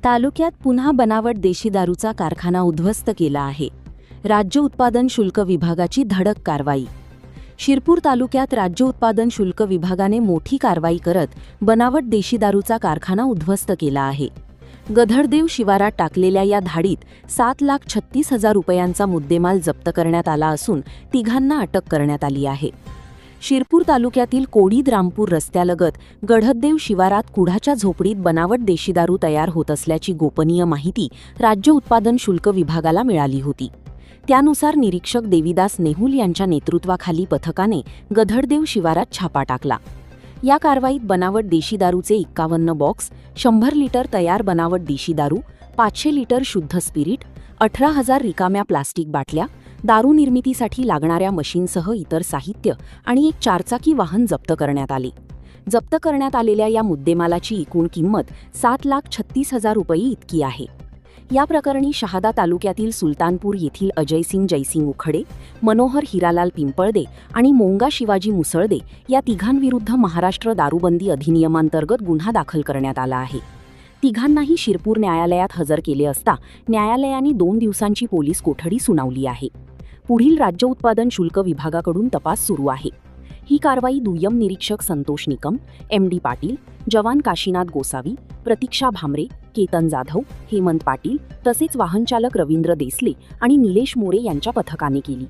तालुक्यात पुन्हा बनावट देशी दारूचा कारखाना उद्ध्वस्त केला आहे. राज्य उत्पादन शुल्क विभागाची धडक कारवाई. शिरपूर तालुक्यात राज्य उत्पादन शुल्क विभागाने मोठी कारवाई करत बनावट देशी दारूचा कारखाना उद्ध्वस्त केला आहे. गधडदेव शिवारात टाकलेल्या या धाडीत 7,36,000 रुपयांचा मुद्देमाल जप्त करण्यात आला असून तिघांना अटक करण्यात आली आहे. शिरपूर तालुक्यातील कोडीद रामपूर रस्त्यालगत गधडदेव शिवारात कुढाच्या झोपडीत बनावट देशी दारू तयार होत असल्याची गोपनीय माहिती राज्य उत्पादन शुल्क विभागाला मिळाली होती. त्यानुसार निरीक्षक देविदास नेहुल यांच्या नेतृत्वाखाली पथकाने गधडदेव शिवारात छापा टाकला. या कारवाईत बनावट देशी दारूचे 51 बॉक्स, 100 लिटर तयार बनावट देशी दारू, 500 लिटर शुद्ध स्पिरिट, 18,000 रिकाम्या प्लास्टिक बाटल्या, दारू निर्मितीसाठी लागणाऱ्या मशीनसह इतर साहित्य आणि एक 4चाकी वाहन जप्त करण्यात आले. जप्त करण्यात आलेल्या या मुद्देमालाची एकूण किंमत 7,36,000 रुपये इतकी आहे. या प्रकरणी शहादा तालुक्यातील सुलतानपूर येथील अजयसिंग जयसिंग उखडे, मनोहर हिरालाल पिंपळदे आणि मोंगा शिवाजी मुसळदे या तिघांविरुद्ध महाराष्ट्र दारूबंदी अधिनियमांतर्गत गुन्हा दाखल करण्यात आला आहे. तिघांनाही शिरपूर न्यायालयात हजर केले असता न्यायालयाने 2 दिवसांची पोलीस कोठडी सुनावली आहे. पुढील राज्य उत्पादन शुल्क विभागाकडून तपास सुरू आहे. ही कारवाई दुय्यम निरीक्षक संतोष निकम, MD पाटील, जवान काशीनाथ गोसावी, प्रतीक्षा भामरे, केतन जाधव, हेमंत पाटील तसेच वाहनचालक रवींद्र देसले आणि निलेश मोरे यांच्या पथकाने केली.